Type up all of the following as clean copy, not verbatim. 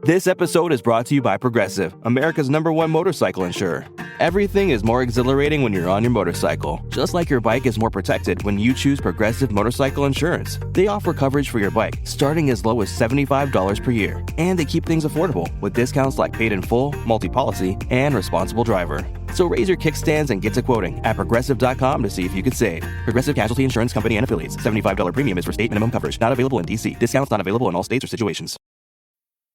This episode is brought to you by Progressive, America's #1 motorcycle insurer. Everything is more exhilarating when you're on your motorcycle, just like your bike is more protected when you choose Progressive Motorcycle Insurance. They offer coverage for your bike, starting as low as $75 per year. And they keep things affordable, with discounts like paid in full, multi-policy, and responsible driver. So raise your kickstands and get to quoting at Progressive.com to see if you could save. Progressive Casualty Insurance Company and Affiliates. $75 premium is for state minimum coverage. Not available in D.C. Discounts not available in all states or situations.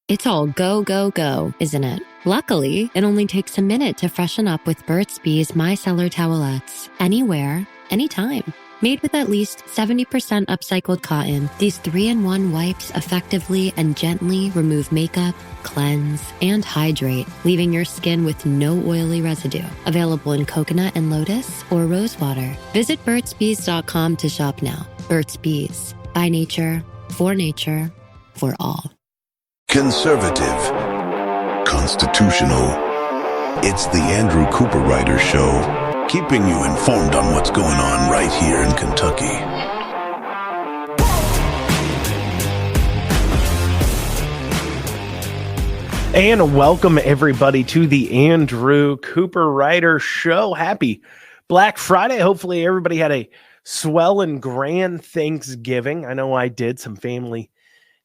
It's all go, go, go, isn't it? Luckily, it only takes a minute to freshen up with Burt's Bees Micellar Towelettes. Anywhere, anytime. Made with at least 70% upcycled cotton, these 3-in-1 wipes effectively and gently remove makeup, cleanse, and hydrate, leaving your skin with no oily residue. Available in coconut and lotus or rose water. Visit burtsbees.com to shop now. Burt's Bees. By nature, for all. Conservative, constitutional. It's the Andrew Cooperrider Show, keeping you informed on what's going on right here in Kentucky. And welcome everybody to the Andrew Cooperrider Show. Happy Black Friday. Hopefully everybody had a swell and grand Thanksgiving. I know I did. Some family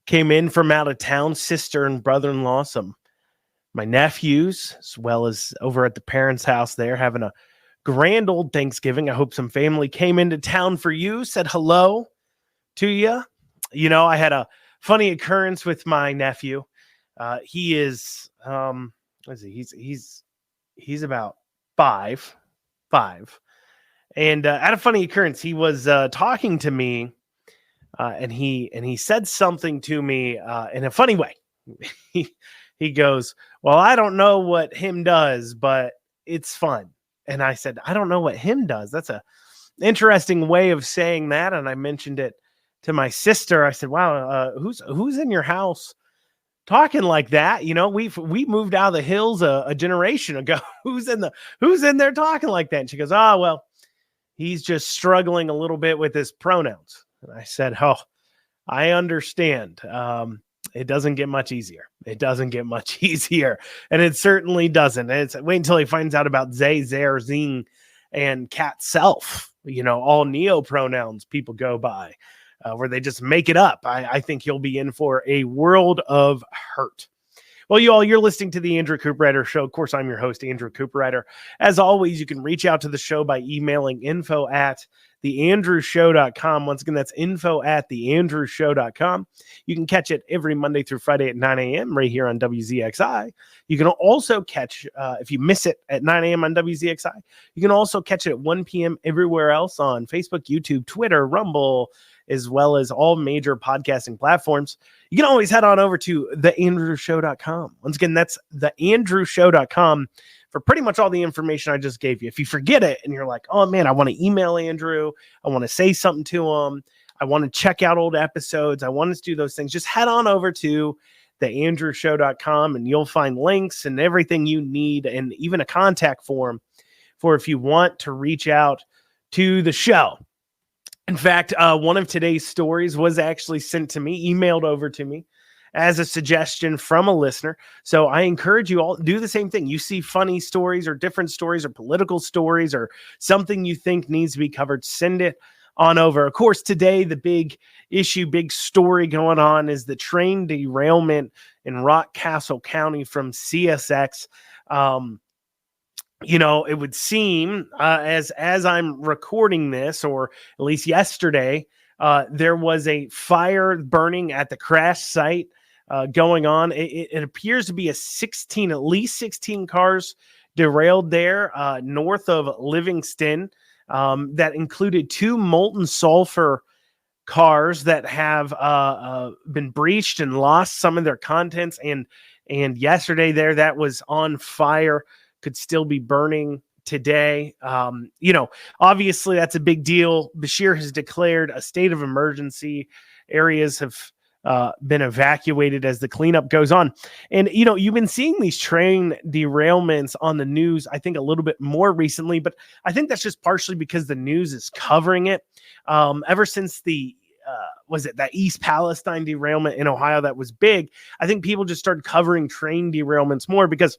came in from out of town, sister and brother-in-law, some my nephews, as well as over at the parents' house there, having a grand old Thanksgiving. I hope some family came into town for you, said hello to you. You know, I had a funny occurrence with my nephew. He is, let's see, he's about five. And at a funny occurrence, he was talking to me. And he said something to me in a funny way. He goes, "Well, I don't know what him does, but it's fun." And I said, "I don't know what him does." That's a interesting way of saying that. And I mentioned it to my sister. I said, "Wow, who's in your house talking like that? You know, we moved out of the hills a generation ago. Who's in there talking like that?" And she goes, "Oh, well, he's just struggling a little bit with his pronouns." And I said, "Oh, I understand. It doesn't get much easier. It doesn't get much easier." And it certainly doesn't. Wait until he finds out about they, their, zing, and cat self. You know, all neo pronouns people go by, where they just make it up. I think he'll be in for a world of hurt. Well, you're listening to the Andrew Cooperrider Show. Of course, I'm your host, Andrew Cooperrider. As always, you can reach out to the show by emailing info@theandrewshow.com. Once again, that's info@theandrewshow.com. You can catch it every Monday through Friday at 9 a.m. right here on WZXI. You can also catch, if you miss it at 9 a.m. on WZXI, you can also catch it at 1 p.m. everywhere else on Facebook, YouTube, Twitter, Rumble, as well as all major podcasting platforms. You can always head on over to theandrewshow.com. Once again, that's theandrewshow.com for pretty much all the information I just gave you. If you forget it and you're like, "Oh man, I want to email Andrew, I want to say something to him, I want to check out old episodes, I want to do those things," just head on over to theandrewshow.com and you'll find links and everything you need, and even a contact form for if you want to reach out to the show. In fact, one of today's stories was actually sent to me, emailed over to me as a suggestion from a listener. So I encourage you all to do the same thing. You see funny stories or different stories or political stories or something you think needs to be covered, send it on over. Of course, today, the big issue, big story going on is the train derailment in Rockcastle County from CSX. You know, it would seem as I'm recording this, or at least yesterday, there was a fire burning at the crash site going on. It appears to be at least 16 cars derailed there north of Livingston. That included 2 molten sulfur cars that have been breached and lost some of their contents. And yesterday there, that was on fire. Could still be burning today. You know, obviously that's a big deal. Beshear has declared a state of emergency. Areas have been evacuated as the cleanup goes on. And, you know, you've been seeing these train derailments on the news, I think a little bit more recently, but I think that's just partially because the news is covering it. Ever since the was it that East Palestine derailment in Ohio that was big? I think people just started covering train derailments more because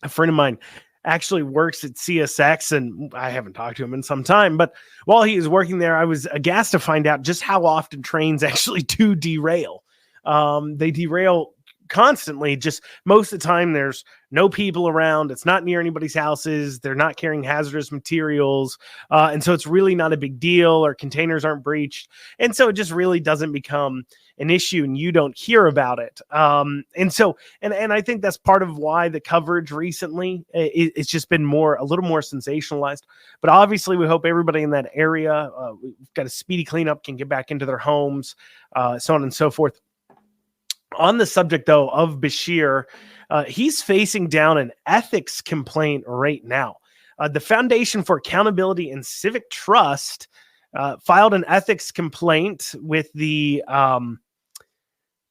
a friend of mine actually works at CSX, and I haven't talked to him in some time, but while he was working there, I was aghast to find out just how often trains actually do derail. They derail constantly. Just most of the time there's no people around. It's not near anybody's houses. They're not carrying hazardous materials. And so it's really not a big deal, or containers aren't breached. And so it just really doesn't become an issue and you don't hear about it. And I think that's part of why the coverage recently it's just been a little more sensationalized, but obviously we hope everybody in that area, we've got a speedy cleanup, can get back into their homes, so on and so forth. On the subject, though, of Beshear, he's facing down an ethics complaint right now. The Foundation for Accountability and Civic Trust filed an ethics complaint with the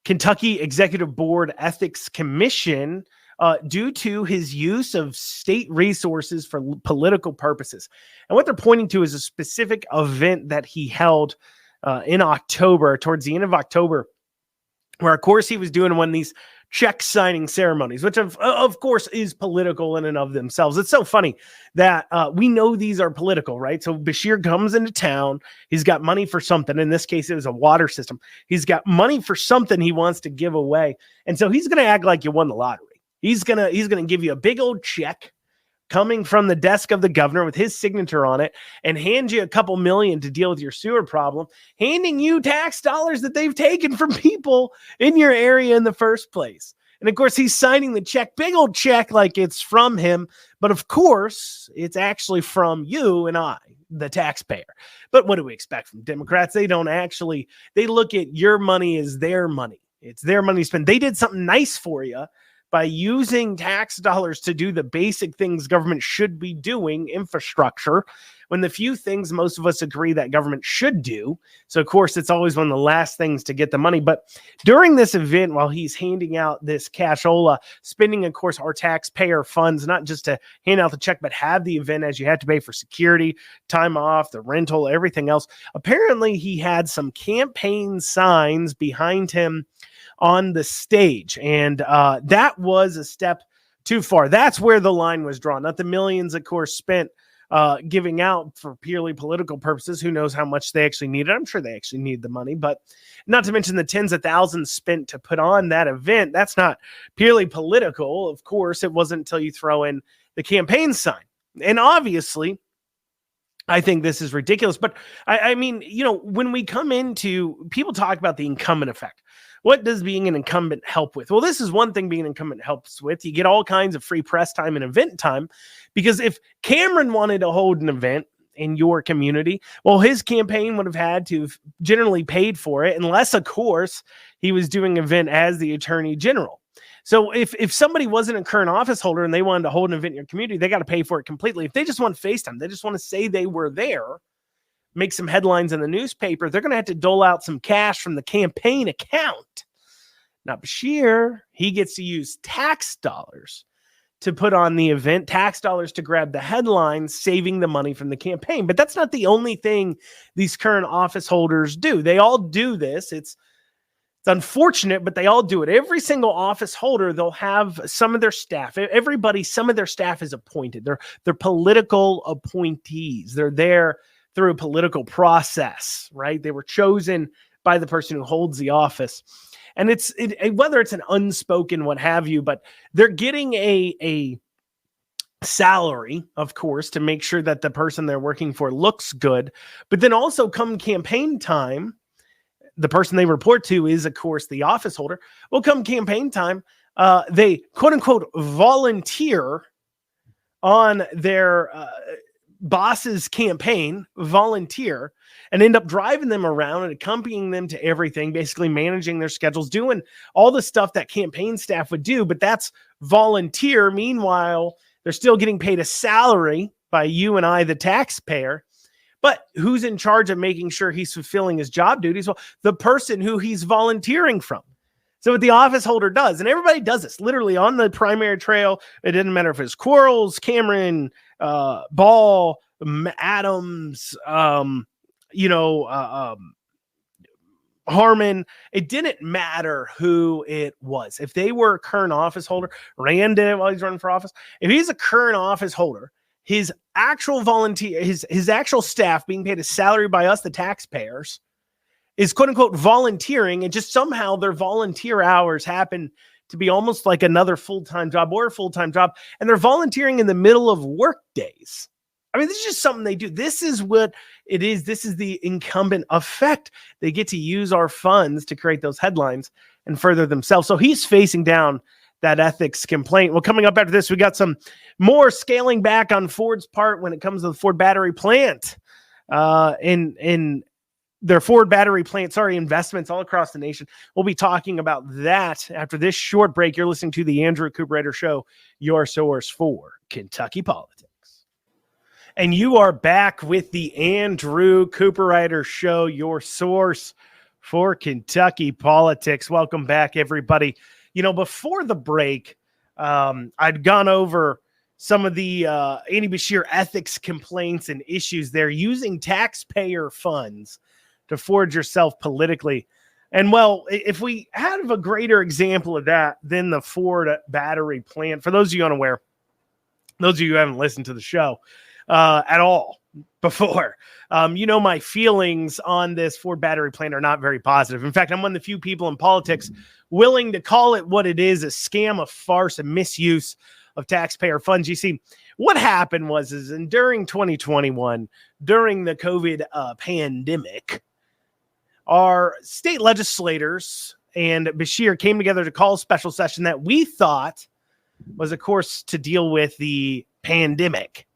Kentucky Executive Board Ethics Commission due to his use of state resources for political purposes. And what they're pointing to is a specific event that he held in October, towards the end of October, where, of course, he was doing one of these check signing ceremonies, which of course is political in and of themselves. It's so funny that we know these are political, right? So Beshear comes into town. He's got money for something. In this case, it was a water system. He's got money for something he wants to give away. And so he's going to act like you won the lottery. He's going to give you a big old check coming from the desk of the governor with his signature on it, and hand you a couple million to deal with your sewer problem, handing you tax dollars that they've taken from people in your area in the first place. And of course, he's signing the check, big old check, like it's from him. But of course, it's actually from you and I, the taxpayer. But what do we expect from Democrats? They look at your money as their money. It's their money to spend. They did something nice for you by using tax dollars to do the basic things government should be doing, infrastructure, when the few things most of us agree that government should do. So, of course, it's always one of the last things to get the money. But during this event, while he's handing out this cashola, spending, of course, our taxpayer funds, not just to hand out the check, but have the event as you have to pay for security, time off, the rental, everything else. Apparently, he had some campaign signs behind him on the stage. And that was a step too far. That's where the line was drawn. Not the millions, of course, spent giving out for purely political purposes. Who knows how much they actually needed? I'm sure they actually need the money, but not to mention the tens of thousands spent to put on that event. That's not purely political. Of course, it wasn't until you throw in the campaign sign. And obviously, I think this is ridiculous. But I mean, when we come into, people talk about the incumbent effect. What does being an incumbent help with? Well, this is one thing being an incumbent helps with. You get all kinds of free press time and event time, because if Cameron wanted to hold an event in your community, well, his campaign would have had to have generally paid for it, unless, of course, he was doing an event as the attorney general. So if somebody wasn't a current office holder and they wanted to hold an event in your community, they got to pay for it completely. If they just want FaceTime, they just want to say they were there, make some headlines in the newspaper, they're going to have to dole out some cash from the campaign account. Now, Beshear, he gets to use tax dollars to put on the event, tax dollars to grab the headlines, saving the money from the campaign. But that's not the only thing these current office holders do. They all do this. It's unfortunate, but they all do it. Every single office holder, they'll have some of their staff. Some of their staff is appointed. They're political appointees. They're there through a political process, right? They were chosen by the person who holds the office. And whether it's an unspoken what have you, but they're getting a salary, of course, to make sure that the person they're working for looks good. But then also come campaign time, the person they report to is, of course, the office holder. Well, come campaign time, they quote unquote volunteer on their boss's campaign, volunteer, and end up driving them around and accompanying them to everything, basically managing their schedules, doing all the stuff that campaign staff would do, but that's volunteer. Meanwhile, they're still getting paid a salary by you and I, the taxpayer. But who's in charge of making sure he's fulfilling his job duties? Well, the person who he's volunteering from. So what the office holder does, and everybody does this, literally on the primary trail, it didn't matter if it's Quarles, Cameron, Ball, Adams, Harmon, it didn't matter who it was. If they were a current office holder, Rand did it while he's running for office. If he's a current office holder, his actual volunteer, his actual staff being paid a salary by us, the taxpayers, is quote unquote volunteering, and just somehow their volunteer hours happen to be almost like another full-time job or a full-time job, and they're volunteering in the middle of work days. I mean, this is just something they do. This is what it is. This is the incumbent effect. They get to use our funds to create those headlines and further themselves. So he's facing down that ethics complaint. Well, coming up after this, we got some more scaling back on Ford's part when it comes to the Ford battery plant. In their Ford battery plant, investments all across the nation. We'll be talking about that after this short break. You're listening to the Andrew Cooperrider Show, your source for Kentucky politics. And you are back with the Andrew Cooperrider Show, your source for Kentucky politics. Welcome back, everybody. You know, before the break, I'd gone over some of the Andy Beshear ethics complaints and issues there, using taxpayer funds to forge yourself politically. And well, if we have a greater example of that than the Ford battery plant, for those of you unaware, those of you who haven't listened to the show at all before, my feelings on this Ford battery plant are not very positive. In fact, I'm one of the few people in politics willing to call it what it is: a scam, a farce, a misuse of taxpayer funds. You see, what happened was during 2021, during the COVID pandemic, our state legislators and Beshear came together to call a special session that we thought was, of course, to deal with the pandemic.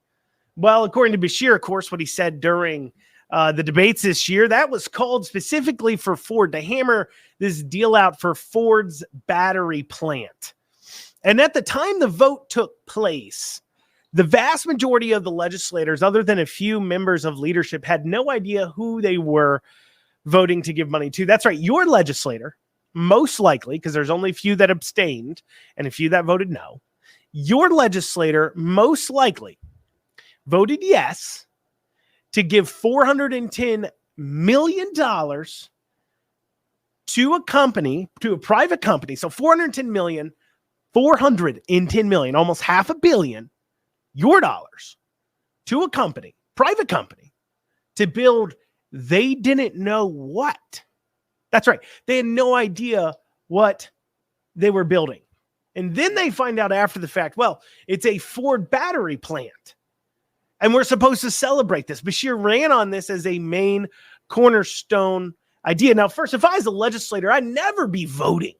Well, according to Beshear, of course, what he said during the debates this year, that was called specifically for Ford to hammer this deal out for Ford's battery plant. And at the time the vote took place, the vast majority of the legislators, other than a few members of leadership, had no idea who they were voting to give money to. That's right. Your legislator, most likely, because there's only a few that abstained and a few that voted no, your legislator most likely voted yes to give $410 million to a company, to a private company. So $410 million, almost $500 million, your dollars, to a company, private company, to build they didn't know what. That's right. They had no idea what they were building. And then they find out after the fact, well, it's a Ford battery plant. And we're supposed to celebrate this. Beshear ran on this as a main cornerstone idea. Now, first, if I was a legislator, I'd never be voting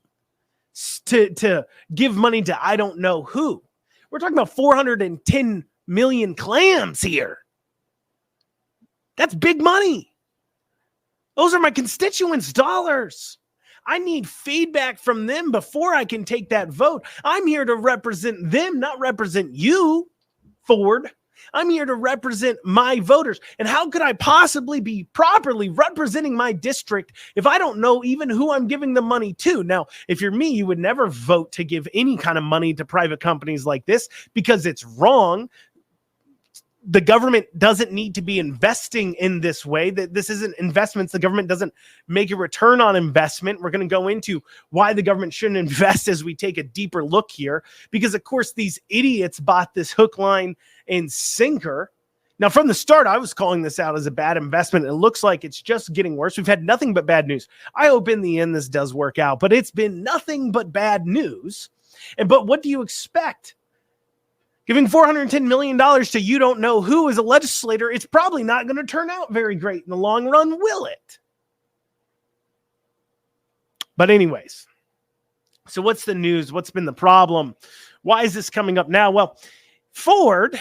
to give money to I don't know who. We're talking about 410 million clams here. That's big money. Those are my constituents' dollars. I need feedback from them before I can take that vote. I'm here to represent them, not represent you, Ford. I'm here to represent my voters. And how could I possibly be properly representing my district if I don't know even who I'm giving the money to? Now, if you're me, you would never vote to give any kind of money to private companies like this because it's wrong. The government doesn't need to be investing in this way. That this isn't investments. The government doesn't make a return on investment. We're going to go into why the government shouldn't invest as we take a deeper look here, because of course these idiots bought this hook, line, and sinker. Now, from the start, I was calling this out as a bad investment. It looks like it's just getting worse. We've had nothing but bad news. I hope in the end this does work out, but it's been nothing but bad news. But what do you expect? Giving $410 million to you don't know who as a legislator, it's probably not going to turn out very great in the long run, will it? But anyways, so what's the news? What's been the problem? Why is this coming up now? Well, Ford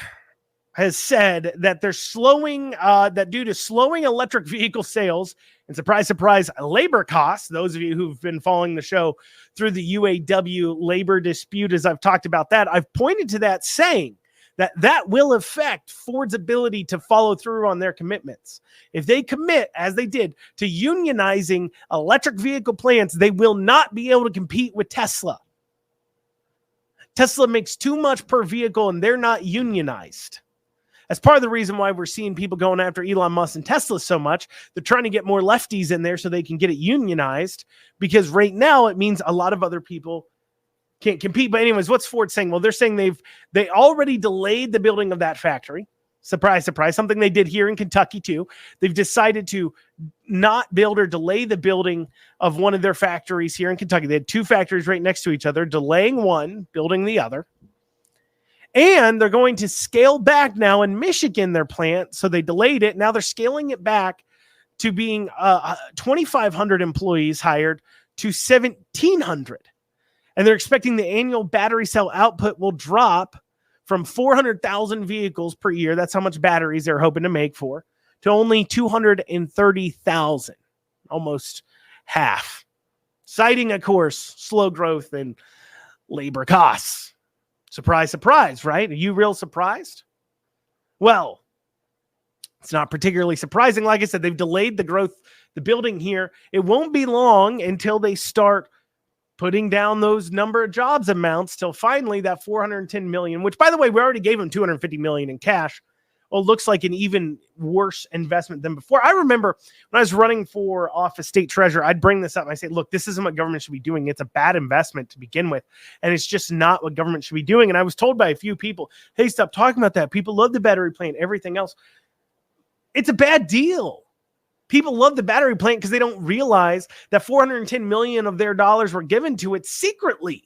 has said that they're slowing, that due to slowing electric vehicle sales and surprise, surprise, labor costs. Those of you who've been following the show through the UAW labor dispute, as I've talked about that, I've pointed to that, saying that that will affect Ford's ability to follow through on their commitments. If they commit, as they did, to unionizing electric vehicle plants, they will not be able to compete with Tesla. Tesla makes too much per vehicle and they're not unionized. That's part of the reason why we're seeing people going after Elon Musk and Tesla so much. They're trying to get more lefties in there so they can get it unionized, because right now it means a lot of other people can't compete. But anyways, what's Ford saying? Well, they're saying they already delayed the building of that factory. Surprise, surprise. Something they did here in Kentucky too. They've decided to not build or delay the building of one of their factories here in Kentucky. They had two factories right next to each other, delaying one, building the other. And they're going to scale back now in Michigan, their plant. So they delayed it. Now they're scaling it back to being 2,500 employees hired to 1,700. And they're expecting the annual battery cell output will drop from 400,000 vehicles per year. That's how much batteries they're hoping to make for, to only 230,000, almost half. Citing, of course, slow growth and labor costs. Surprise, surprise, right? Are you real surprised? Well, it's not particularly surprising. Like I said, they've delayed the growth, the building here. It won't be long until they start putting down those number of jobs amounts till finally that 410 million, which, by the way, we already gave them 250 million in cash. Well, looks like an even worse investment than before. I remember when I was running for office state treasurer, I'd bring this up and I say, look, this isn't what government should be doing. It's a bad investment to begin with. And it's just not what government should be doing. And I was told by a few people, hey, stop talking about that. People love the battery plant, everything else. It's a bad deal. People love the battery plant because they don't realize that 410 million of their dollars were given to it secretly.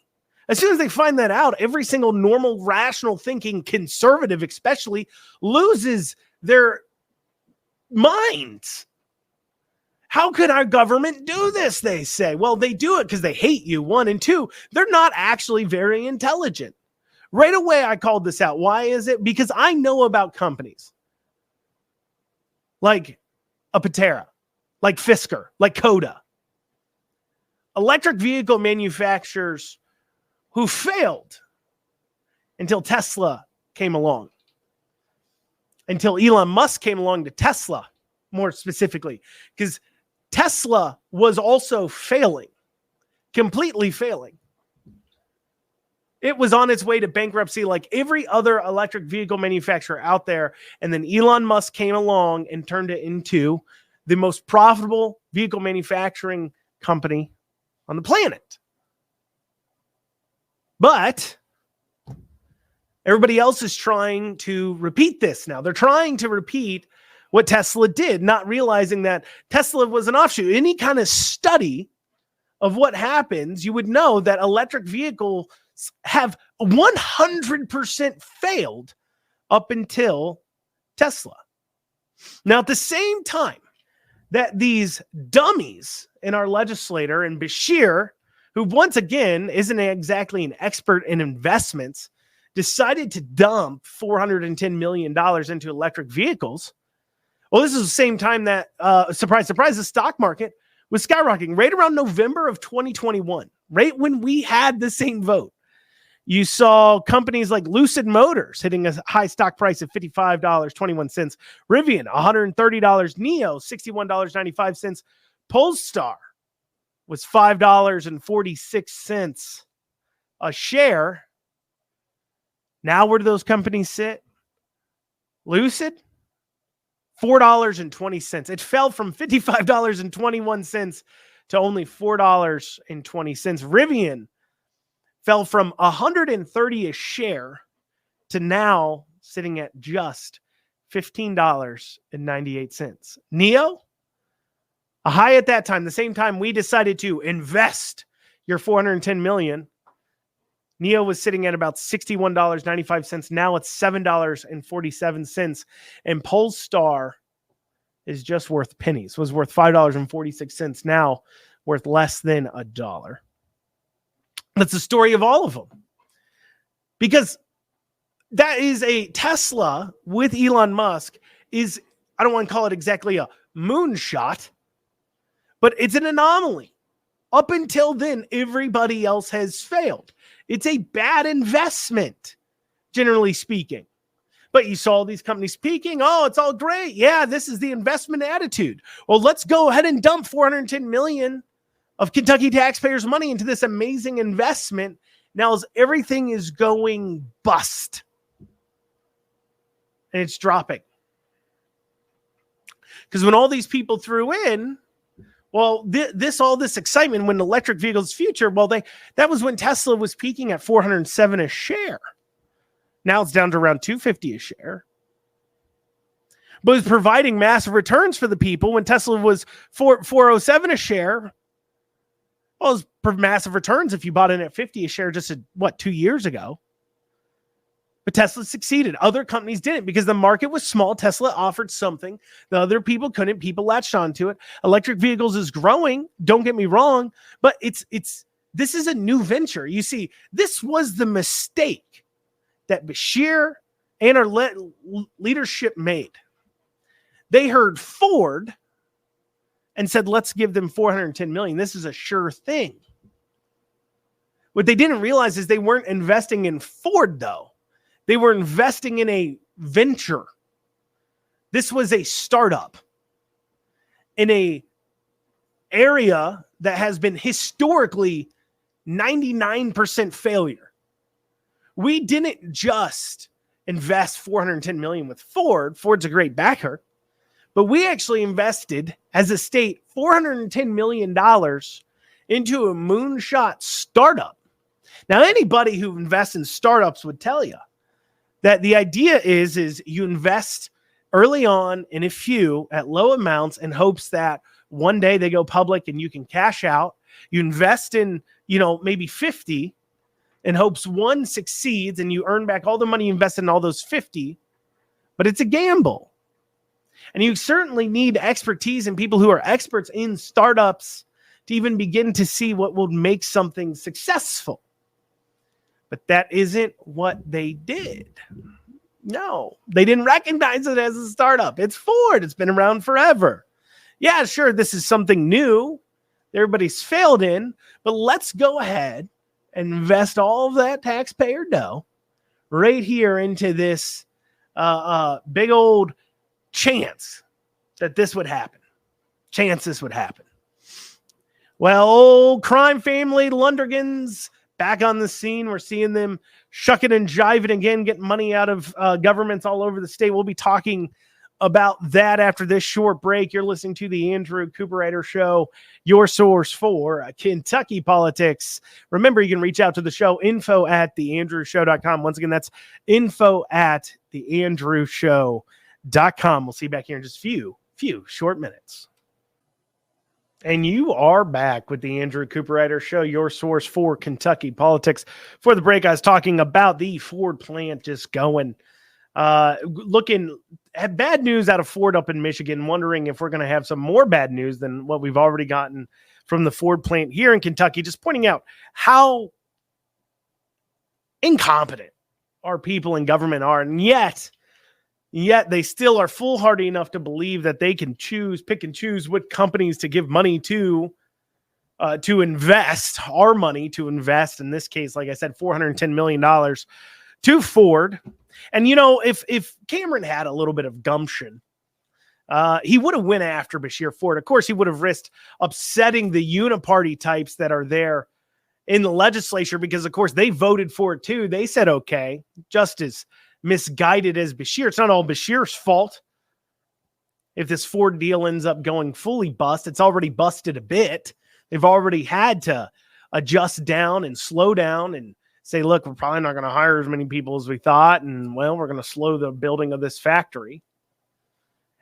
As soon as they find that out, every single normal, rational thinking conservative especially loses their minds. How could our government do this, they say? Well, they do it because they hate you, one. And two, they're not actually very intelligent. Right away, I called this out. Why is it? Because I know about companies like a Patera, like Fisker, like Coda. Electric vehicle manufacturers who failed until Tesla came along. Until Elon Musk came along to Tesla, more specifically. Because Tesla was also failing, completely failing. It was on its way to bankruptcy like every other electric vehicle manufacturer out there. And then Elon Musk came along and turned it into the most profitable vehicle manufacturing company on the planet. But everybody else is trying to repeat this now. They're trying to repeat what Tesla did, not realizing that Tesla was an offshoot. Any kind of study of what happens, you would know that electric vehicles have 100% failed up until Tesla. Now, at the same time that these dummies in our legislator and Beshear, who once again isn't exactly an expert in investments, decided to dump $410 million into electric vehicles. Well, this is the same time that, surprise, surprise, the stock market was skyrocketing right around November of 2021, right when we had the same vote. You saw companies like Lucid Motors hitting a high stock price of $55.21. Rivian, $130. NIO, $61.95. Polestar was $5.46 a share. Now, where do those companies sit? Lucid, $4.20. It fell from $55.21 to only $4.20. Rivian fell from $130 a share to now sitting at just $15.98. NIO, a high at that time, the same time we decided to invest your $410 million. NIO was sitting at about $61.95. Now it's $7.47. And Polestar is just worth pennies, was worth $5.46. Now worth less than $1. That's the story of all of them. Because that is a Tesla with Elon Musk is, I don't want to call it exactly a moonshot, but it's an anomaly. Up until then, everybody else has failed. It's a bad investment, generally speaking. But you saw these companies peaking. Oh, it's all great. Yeah, this is the investment attitude. Well, let's go ahead and dump $410 million of Kentucky taxpayers' money into this amazing investment. Now, as everything is going bust. and it's dropping. Because when all these people threw in, well, all this excitement when electric vehicles future, well, that was when Tesla was peaking at 407 a share. Now it's down to around 250 a share. But it's providing massive returns for the people when Tesla was 407 a share. Well, it was massive returns if you bought in at 50 a share just 2 years ago. But Tesla succeeded. Other companies didn't because the market was small. Tesla offered something the other people couldn't. People latched onto it. Electric vehicles is growing. Don't get me wrong, but this is a new venture. You see, this was the mistake that Beshear and our leadership made. They heard Ford and said, let's give them $410 million. This is a sure thing. What they didn't realize is they weren't investing in Ford, though. They were investing in a venture. This was a startup in a area that has been historically 99% failure. We didn't just invest $410 million with Ford. Ford's a great backer. But we actually invested, as a state, $410 million into a moonshot startup. Now, anybody who invests in startups would tell you that the idea is you invest early on in a few at low amounts in hopes that one day they go public and you can cash out. You invest in, maybe 50 in hopes one succeeds and you earn back all the money you invested in all those 50. But it's a gamble. And you certainly need expertise and people who are experts in startups to even begin to see what will make something successful. But that isn't what they did. No, they didn't recognize it as a startup. It's Ford. It's been around forever. Yeah, sure, this is something new. Everybody's failed in, but let's go ahead and invest all of that taxpayer dough right here into this big old chance that this would happen. Well, old crime family Lundergans back on the scene. We're seeing them shucking and jiving again, getting money out of governments all over the state. We'll be talking about that after this short break. You're listening to the Andrew Cooperrider Show, your source for Kentucky politics. Remember, you can reach out to the show, info@theandrewshow.com. Once again, that's info@theandrewshow.com. We'll see you back here in just a few short minutes. And you are back with the Andrew Cooperrider Show, your source for Kentucky politics. For the break, I was talking about the Ford plant just going, had bad news out of Ford up in Michigan, wondering if we're going to have some more bad news than what we've already gotten from the Ford plant here in Kentucky, just pointing out how incompetent our people in government are. And yet they still are foolhardy enough to believe that they can pick and choose what companies to give money to invest, our money to invest. In this case, like I said, $410 million to Ford. And, if Cameron had a little bit of gumption, he would have went after Beshear Ford. Of course, he would have risked upsetting the uniparty types that are there in the legislature because, of course, they voted for it too. They said, okay, just as misguided as Beshear. It's not all Beshear's fault. If this Ford deal ends up going fully bust, it's already busted a bit. They've already had to adjust down and slow down and say, look, we're probably not going to hire as many people as we thought. And well, we're going to slow the building of this factory.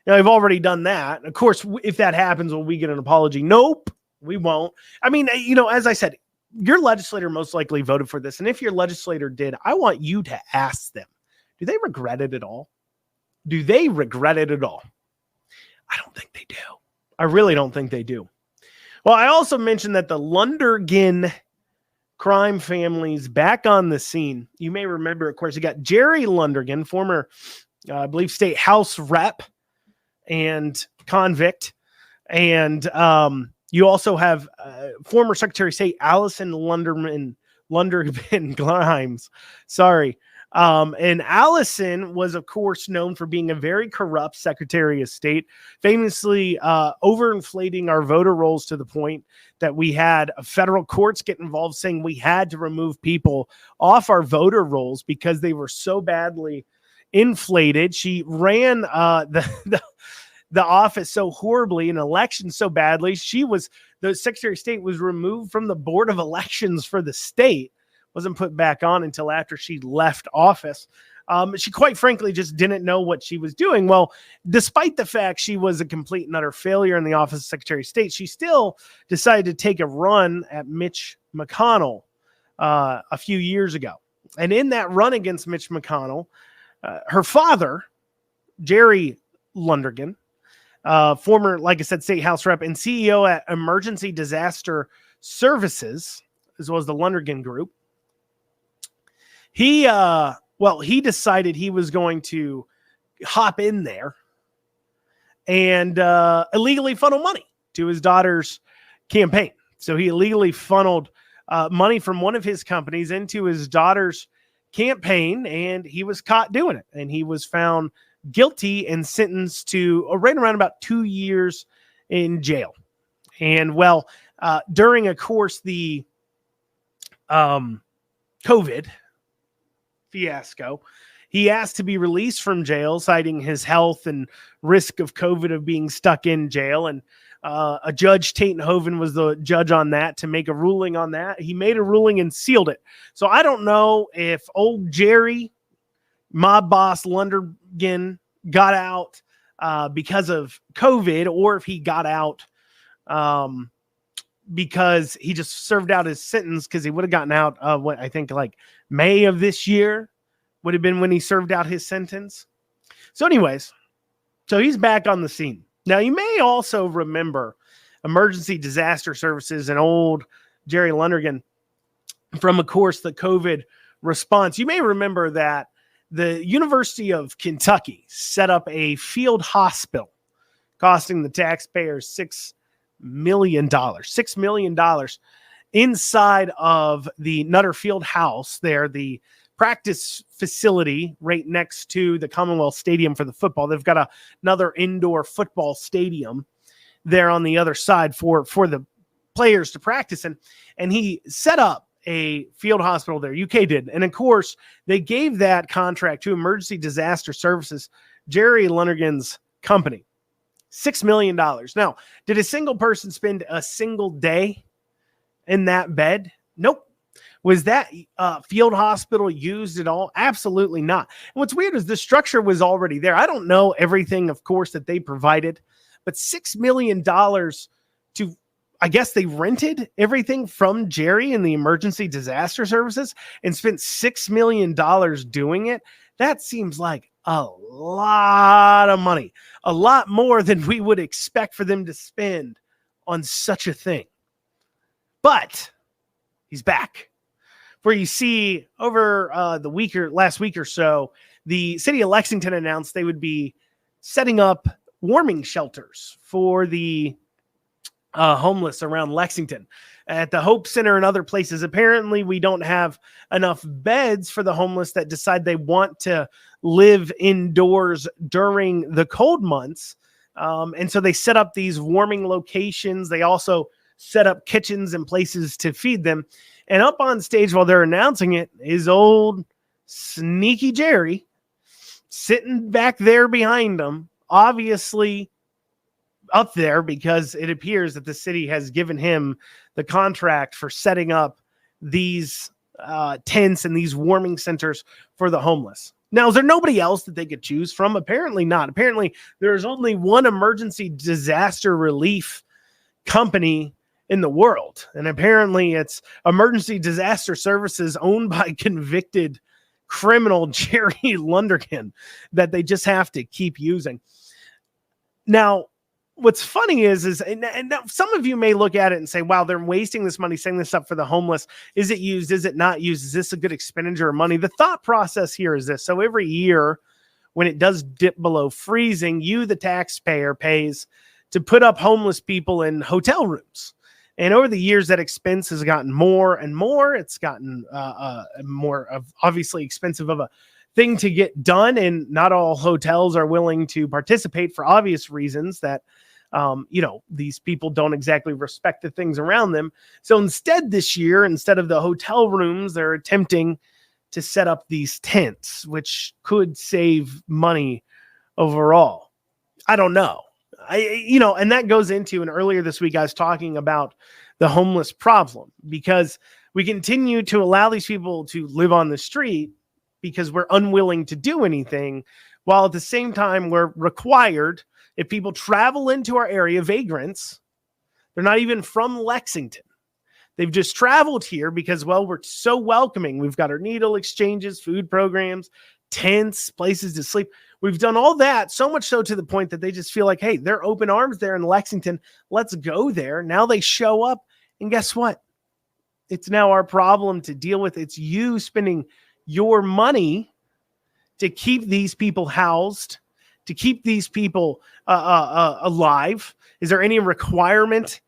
They've already done that. Of course, if that happens, will we get an apology? Nope, we won't. I mean, as I said, your legislator most likely voted for this. And if your legislator did, I want you to ask them, do they regret it at all? I don't think they do. I really don't think they do. Well, I also mentioned that the Lundergan crime family's back on the scene. You may remember, of course, you got Jerry Lundergan, former, I believe, state House rep and convict. And you also have former Secretary of State Allison Lundergan Grimes. Sorry. And Allison was, of course, known for being a very corrupt Secretary of State, famously overinflating our voter rolls to the point that we had federal courts get involved, saying we had to remove people off our voter rolls because they were so badly inflated. She ran the office so horribly, an election so badly. The Secretary of State was removed from the Board of Elections for the state, wasn't put back on until after she left office. She quite frankly just didn't know what she was doing. Well, despite the fact she was a complete and utter failure in the office of Secretary of State, she still decided to take a run at Mitch McConnell a few years ago. And in that run against Mitch McConnell, her father, Jerry Lundergan, former, like I said, state house rep and CEO at Emergency Disaster Services, as well as the Lundergan Group, he decided he was going to hop in there and illegally funnel money to his daughter's campaign. So he illegally funneled money from one of his companies into his daughter's campaign, and he was caught doing it. And he was found guilty and sentenced to right around about 2 years in jail. And during, of course, the COVID fiasco, he asked to be released from jail, citing his health and risk of COVID of being stuck in jail. And a judge, Tatenhoven, was the judge on that to make a ruling on that. He made a ruling and sealed it. So I don't know if old Jerry, mob boss Lundergan, got out because of COVID, or if he got out because he just served out his sentence, because he would have gotten out what I think like May of this year would have been when he served out his sentence. So anyways, so he's back on the scene. Now, you may also remember Emergency Disaster Services and old Jerry Lundergan from, of course, the COVID response. You may remember that the University of Kentucky set up a field hospital costing the taxpayers $6 million inside of the Nutter Field House there, the practice facility right next to the Commonwealth Stadium for the football. They've got another indoor football stadium there on the other side for the players to practice in. And he set up a field hospital there. UK did. And of course, they gave that contract to Emergency Disaster Services, Jerry Lundergan's company, $6 million. Now, did a single person spend a single day in that bed? Nope. Was that field hospital used at all? Absolutely not. And what's weird is the structure was already there. I don't know everything, of course, that they provided, but $6 million to, I guess they rented everything from Jerry and the Emergency Disaster Services and spent $6 million doing it. That seems like a lot of money, a lot more than we would expect for them to spend on such a thing. But he's back. Where you see over last week or so, the city of Lexington announced they would be setting up warming shelters for the homeless around Lexington at the Hope Center and other places. Apparently, we don't have enough beds for the homeless that decide they want to live indoors during the cold months. And so they set up these warming locations. They also set up kitchens and places to feed them. And up on stage while they're announcing it is old sneaky Jerry sitting back there behind them, obviously up there because it appears that the city has given him the contract for setting up these tents and these warming centers for the homeless. Now, is there nobody else that they could choose from? Apparently not. Apparently, there's only one emergency disaster relief company in the world. And apparently it's Emergency Disaster Services owned by convicted criminal Jerry Lundergan that they just have to keep using. Now, what's funny is and some of you may look at it and say, wow, they're wasting this money, setting this up for the homeless. Is it used? Is it not used? Is this a good expenditure of money? The thought process here is this. So every year when it does dip below freezing, you, the taxpayer, pays to put up homeless people in hotel rooms. And over the years, that expense has gotten more and more. It's gotten more of obviously expensive of a thing to get done. And not all hotels are willing to participate for obvious reasons that, these people don't exactly respect the things around them. So instead this year, instead of the hotel rooms, they're attempting to set up these tents, which could save money overall. I don't know. And that goes into, and earlier this week I was talking about the homeless problem, because we continue to allow these people to live on the street because we're unwilling to do anything, while at the same time we're required, if people travel into our area, vagrants, they're not even from Lexington. They've just traveled here because, well, we're so welcoming. We've got our needle exchanges, food programs, tents, places to sleep. We've done all that, so much so to the point that they just feel like, hey, they're open arms there in Lexington. Let's go there. Now they show up, and guess what? It's now our problem to deal with. It's you spending your money to keep these people housed, to keep these people alive. Is there any requirement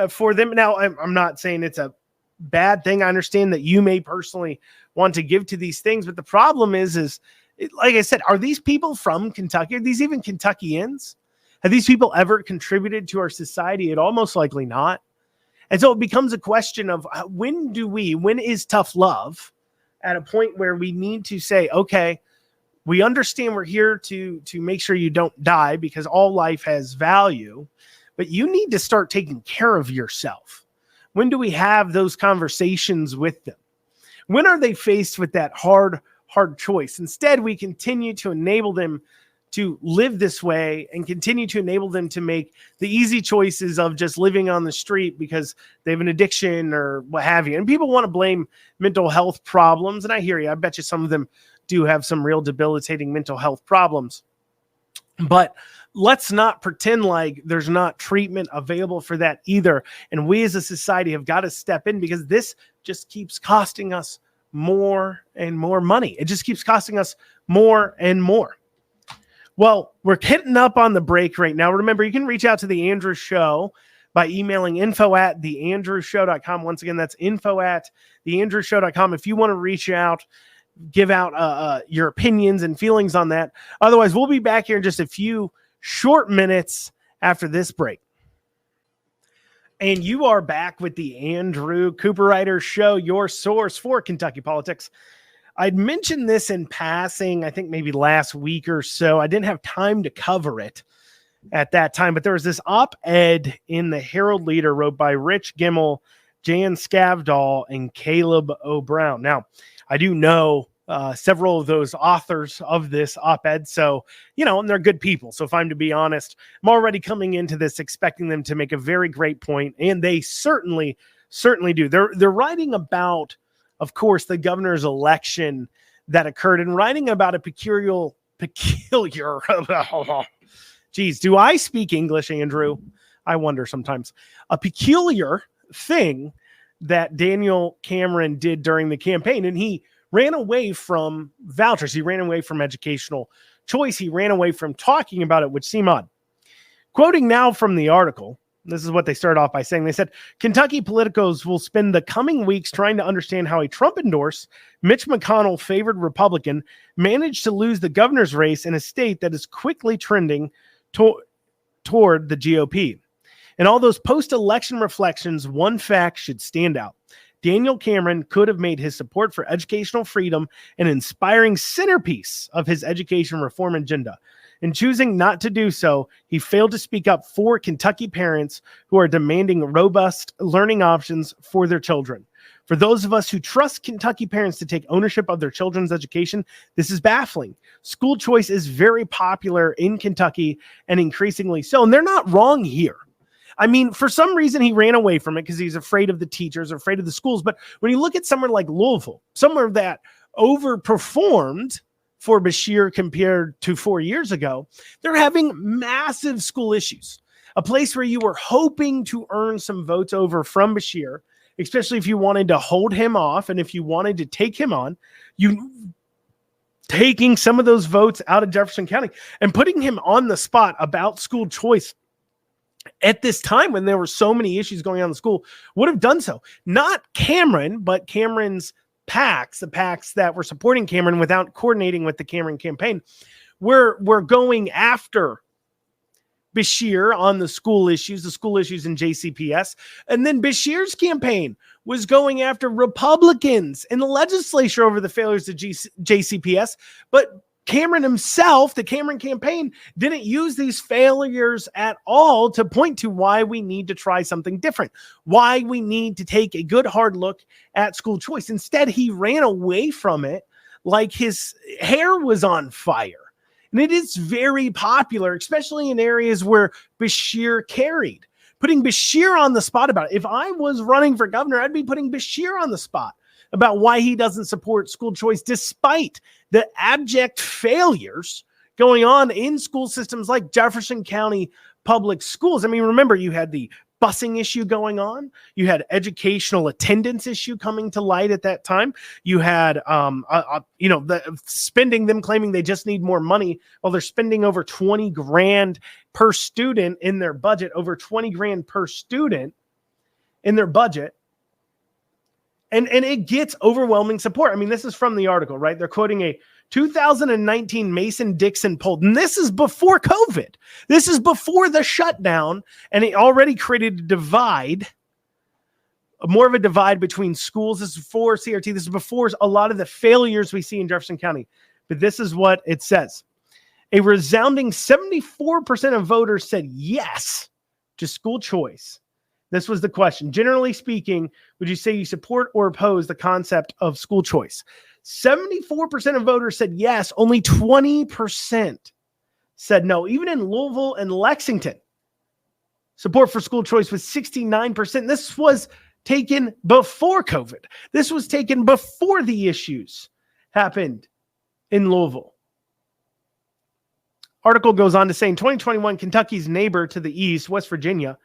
for them? Now, I'm not saying it's a bad thing. I understand that you may personally want to give to these things, but the problem is like I said, are these people from Kentucky? Are these even Kentuckians? Have these people ever contributed to our society at all? Most likely not. And so it becomes a question of when is tough love at a point where we need to say, okay, we understand we're here to make sure you don't die because all life has value, but you need to start taking care of yourself. When do we have those conversations with them? When are they faced with that hard choice? Instead, we continue to enable them to live this way and continue to enable them to make the easy choices of just living on the street because they have an addiction or what have you. And people want to blame mental health problems. And I hear you. I bet you some of them do have some real debilitating mental health problems. But let's not pretend like there's not treatment available for that either. And we as a society have got to step in, because this just keeps costing us more and more money. It just keeps costing us more and more. Well, we're hitting up on the break right now. Remember, you can reach out to The Andrew Show by emailing info@theandrewshow.com. Once again, that's info@theandrewshow.com. If you want to reach out, give out your opinions and feelings on that. Otherwise, we'll be back here in just a few short minutes after this break. And you are back with the Andrew Cooperrider Show, your source for Kentucky politics. I'd mentioned this in passing, I think maybe last week or so. I didn't have time to cover it at that time, but there was this op-ed in the Herald Leader wrote by Rich Gimmel, Jan Skavdal, and Caleb O'Brown. Now, I do know several of those authors of this op-ed, so, and they're good people. So if I'm to be honest, I'm already coming into this expecting them to make a very great point, and they certainly do. They're writing about, of course, the governor's election that occurred, and writing about a peculiar, geez, do I speak English, Andrew? I wonder sometimes. A peculiar thing that Daniel Cameron did during the campaign, and he ran away from vouchers. He ran away from educational choice. He ran away from talking about it, which seemed odd. Quoting now from the article, this is what they started off by saying. They said, Kentucky politicos will spend the coming weeks trying to understand how a Trump-endorsed, Mitch McConnell-favored Republican managed to lose the governor's race in a state that is quickly trending toward the GOP. In all those post-election reflections, one fact should stand out. Daniel Cameron could have made his support for educational freedom an inspiring centerpiece of his education reform agenda. In choosing not to do so, he failed to speak up for Kentucky parents who are demanding robust learning options for their children. For those of us who trust Kentucky parents to take ownership of their children's education, this is baffling. School choice is very popular in Kentucky and increasingly so, and they're not wrong here. I mean, for some reason, he ran away from it because he's afraid of the teachers, afraid of the schools. But when you look at somewhere like Louisville, somewhere that overperformed for Beshear compared to 4 years ago, they're having massive school issues. A place where you were hoping to earn some votes over from Beshear, especially if you wanted to hold him off and if you wanted to take him on, you taking some of those votes out of Jefferson County and putting him on the spot about school choice at this time when there were so many issues going on in the school would have done so. Not Cameron, but Cameron's PACs, the PACs that were supporting Cameron without coordinating with the Cameron campaign, were going after Beshear on the school issues in JCPS. And then Beshear's campaign was going after Republicans in the legislature over the failures of JCPS. But Cameron himself, the Cameron campaign, didn't use these failures at all to point to why we need to try something different, why we need to take a good hard look at school choice. Instead, he ran away from it like his hair was on fire. And it is very popular, especially in areas where Beshear carried. Putting Beshear on the spot about it. If I was running for governor, I'd be putting Beshear on the spot about why he doesn't support school choice, despite the abject failures going on in school systems like Jefferson County Public Schools. I mean, remember, you had the busing issue going on. You had educational attendance issue coming to light at that time. You had, the spending, them claiming they just need more money. Well, they're spending over 20 grand per student in their budget, over 20 grand per student in their budget. And it gets overwhelming support. I mean, this is from the article, right? They're quoting a 2019 Mason-Dixon poll. And this is before COVID. This is before the shutdown. And it already created a divide, more of a divide between schools. This is before CRT. This is before a lot of the failures we see in Jefferson County. But this is what it says. A resounding 74% of voters said yes to school choice. This was the question. Generally speaking, would you say you support or oppose the concept of school choice? 74% of voters said yes. Only 20% said no. Even in Louisville and Lexington, support for school choice was 69%. This was taken before COVID. This was taken before the issues happened in Louisville. Article goes on to say in 2021, Kentucky's neighbor to the east, West Virginia,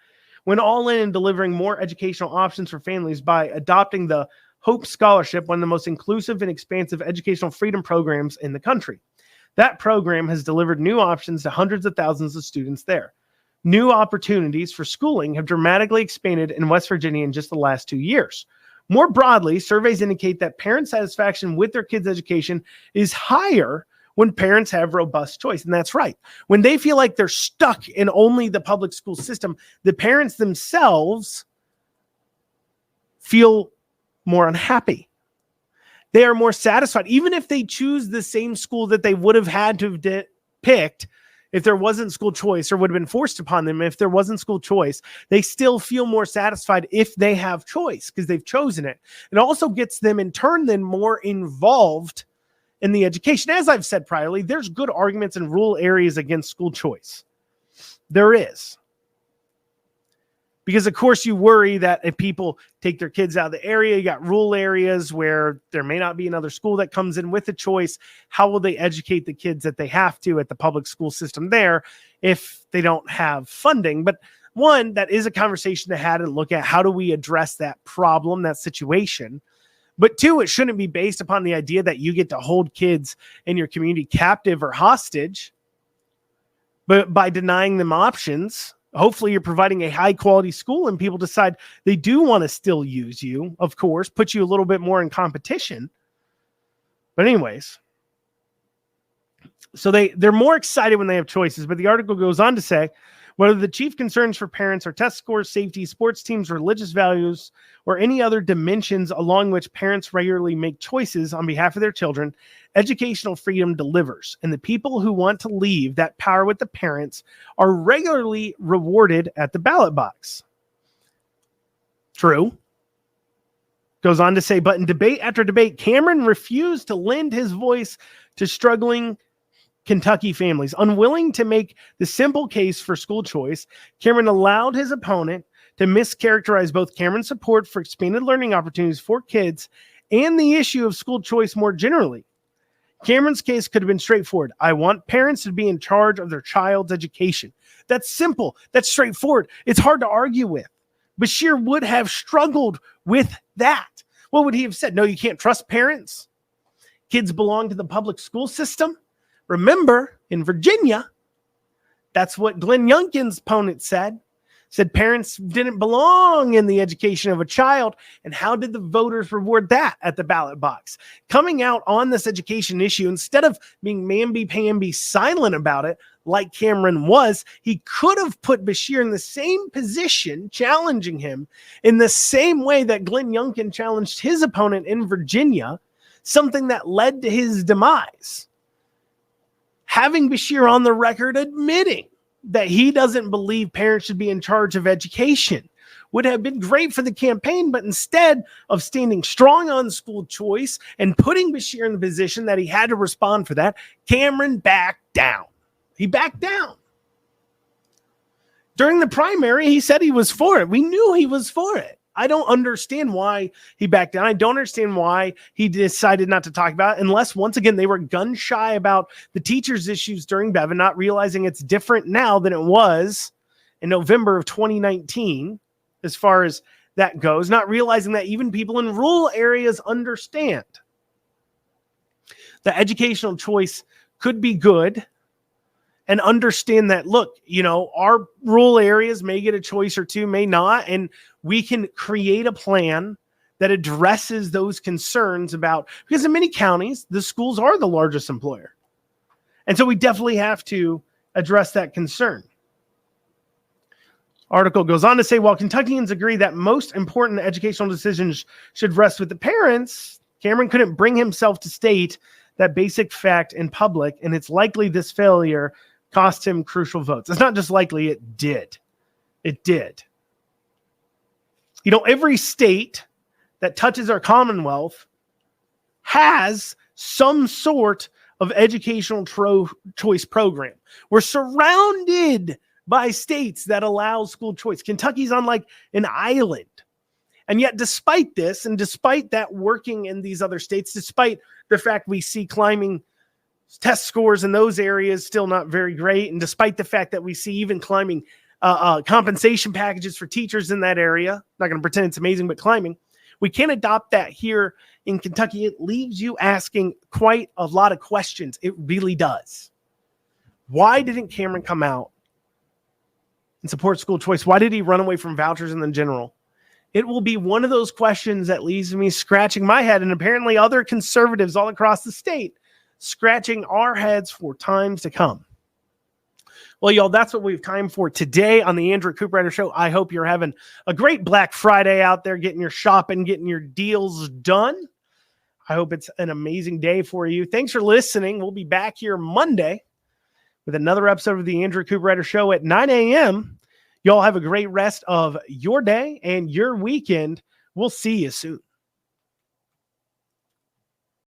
went all in and delivering more educational options for families by adopting the Hope Scholarship, one of the most inclusive and expansive educational freedom programs in the country. That program has delivered new options to hundreds of thousands of students there. New opportunities for schooling have dramatically expanded in West Virginia in just the last 2 years. More broadly, surveys indicate that parent satisfaction with their kids' education is higher when parents have robust choice. And that's right. When they feel like they're stuck in only the public school system, the parents themselves feel more unhappy. They are more satisfied, even if they choose the same school that they would have had to have picked if there wasn't school choice, or would have been forced upon them if there wasn't school choice. They still feel more satisfied if they have choice because they've chosen it. It also gets them in turn then more involved in the education. As I've said priorly, there's good arguments in rural areas against school choice. There is. Because, of course, you worry that if people take their kids out of the area, you got rural areas where there may not be another school that comes in with a choice. How will they educate the kids that they have to at the public school system there if they don't have funding? But one, that is a conversation to have and look at. How do we address that problem, that situation? But two, it shouldn't be based upon the idea that you get to hold kids in your community captive or hostage. But by denying them options, hopefully you're providing a high quality school and people decide they do want to still use you, of course, put you a little bit more in competition. But anyways, so they're more excited when they have choices. But the article goes on to say, whether the chief concerns for parents are test scores, safety, sports teams, religious values, or any other dimensions along which parents regularly make choices on behalf of their children, educational freedom delivers. And the people who want to leave that power with the parents are regularly rewarded at the ballot box. True. Goes on to say, but in debate after debate, Cameron refused to lend his voice to struggling Kentucky families. Unwilling to make the simple case for school choice, Cameron allowed his opponent to mischaracterize both Cameron's support for expanded learning opportunities for kids and the issue of school choice more generally. Cameron's case could have been straightforward. I want parents to be in charge of their child's education. That's simple. That's straightforward. It's hard to argue with. Beshear would have struggled with that. What would he have said? No, you can't trust parents. Kids belong to the public school system. Remember, in Virginia, that's what Glenn Youngkin's opponent said. said parents didn't belong in the education of a child. And how did the voters reward that at the ballot box? Coming out on this education issue, instead of being mamby-pamby silent about it, like Cameron was, he could have put Beshear in the same position, challenging him in the same way that Glenn Youngkin challenged his opponent in Virginia, something that led to his demise. Having Beshear on the record admitting that he doesn't believe parents should be in charge of education would have been great for the campaign, but instead of standing strong on school choice and putting Beshear in the position that he had to respond for that, Cameron backed down. He backed down. During the primary, he said he was for it. We knew he was for it. I don't understand why he backed down. I don't understand why he decided not to talk about it, unless, once again, they were gun shy about the teachers' issues during Bev and not realizing it's different now than it was in November of 2019, as far as that goes, not realizing that even people in rural areas understand that educational choice could be good, and understand that, look, our rural areas may get a choice or two, may not, and we can create a plan that addresses those concerns because in many counties, the schools are the largest employer. And so we definitely have to address that concern. Article goes on to say, while Kentuckians agree that most important educational decisions should rest with the parents, Cameron couldn't bring himself to state that basic fact in public, and it's likely this failure cost him crucial votes. It's not just likely, it did. It did. Every state that touches our Commonwealth has some sort of educational choice program. We're surrounded by states that allow school choice. Kentucky's on like an island. And yet, despite this, and despite that working in these other states, despite the fact we see climbing test scores in those areas still not very great, and despite the fact that we see even climbing compensation packages for teachers in that area, not going to pretend it's amazing, but climbing, we can't adopt that here in Kentucky. It leaves you asking quite a lot of questions. It really does. Why didn't Cameron come out and support school choice? Why did he run away from vouchers in the general? It will be one of those questions that leaves me scratching my head, and apparently other conservatives all across the state scratching our heads for times to come. Well, y'all, that's what we have time for today on the Andrew Cooperrider Show. I hope you're having a great Black Friday out there, getting your shopping, getting your deals done. I hope it's an amazing day for you. Thanks for listening. We'll be back here Monday with another episode of the Andrew Cooperrider Show at 9 a.m. Y'all have a great rest of your day and your weekend. We'll see you soon.